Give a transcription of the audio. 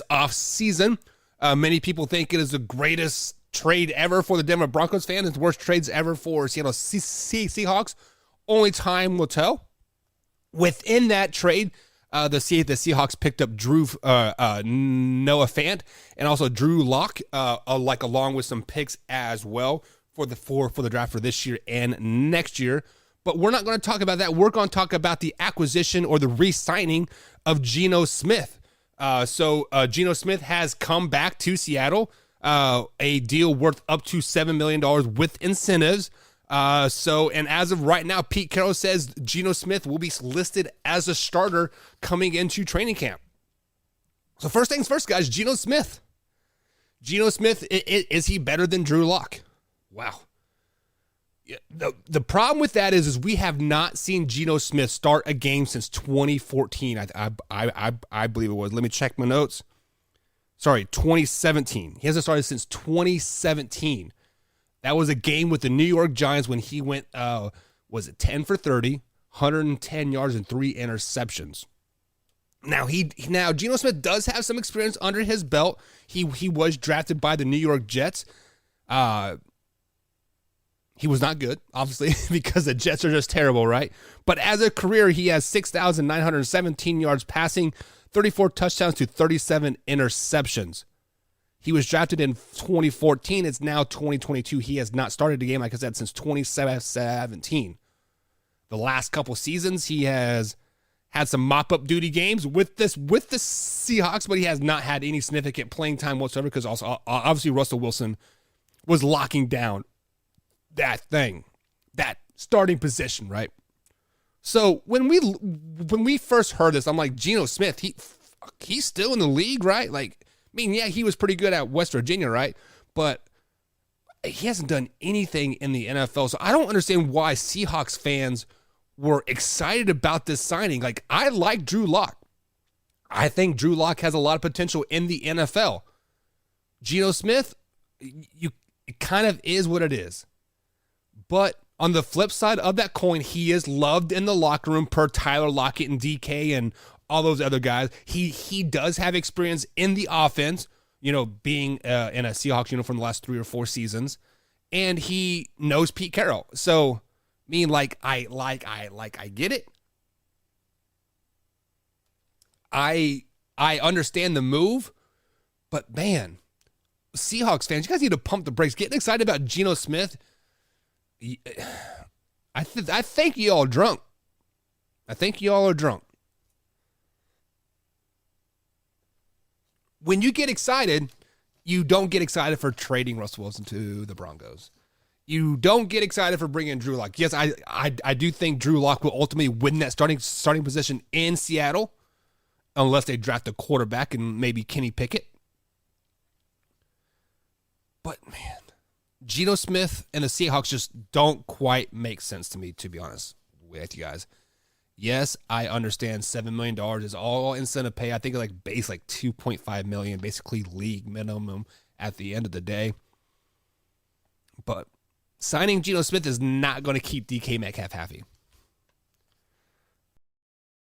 this offseason. Many people think it is the greatest trade ever for the Denver Broncos fans. It's the worst trades ever for Seattle Seahawks. Only time will tell. Within that trade, the Seahawks picked up Noah Fant and also Drew Lock, along with some picks as well for the draft for this year and next year. But we're not going to talk about that. We're going to talk about the acquisition or the re-signing of Geno Smith. So Geno Smith has come back to Seattle, a deal worth up to $7 million with incentives. And as of right now, Pete Carroll says Geno Smith will be listed as a starter coming into training camp. So first things first, guys, Geno Smith. Geno Smith, is he better than Drew Lock? Wow. The problem with that is we have not seen Geno Smith start a game since 2014. I believe it was. Let me check my notes. Sorry, 2017. He hasn't started since 2017. That was a game with the New York Giants when he went, was it 10 for 30, 110 yards and 3 interceptions. Now Geno Smith does have some experience under his belt. He was drafted by the New York Jets. He was not good, obviously, because the Jets are just terrible, right? But as a career, he has 6,917 yards passing, 34 touchdowns to 37 interceptions. He was drafted in 2014. It's now 2022. He has not started a game, like I said, since 2017. The last couple seasons, he has had some mop-up duty games with the Seahawks, but he has not had any significant playing time whatsoever because also, obviously, Russell Wilson was locking down that starting position, right? So when we first heard this, I'm like, Geno Smith, he's still in the league, right? Like, I mean, yeah, he was pretty good at West Virginia, right? But he hasn't done anything in the NFL. So I don't understand why Seahawks fans were excited about this signing. Like, I like Drew Lock. I think Drew Lock has a lot of potential in the NFL. Geno Smith, it kind of is what it is. But on the flip side of that coin, he is loved in the locker room per Tyler Lockett and DK and all those other guys. He does have experience in the offense, being in a Seahawks uniform the last 3 or 4 seasons, and he knows Pete Carroll. So, I get it. I understand the move, but man, Seahawks fans, you guys need to pump the brakes. Getting excited about Geno Smith, I think y'all drunk. I think y'all are drunk. When you get excited, you don't get excited for trading Russell Wilson to the Broncos. You don't get excited for bringing Drew Lock. Yes, I do think Drew Lock will ultimately win that starting position in Seattle, unless they draft a quarterback and maybe Kenny Pickett. But man, Geno Smith and the Seahawks just don't quite make sense to me, to be honest with you guys. Yes, I understand $7 million is all incentive pay. I think base $2.5 million, basically league minimum at the end of the day. But signing Geno Smith is not going to keep DK Metcalf happy.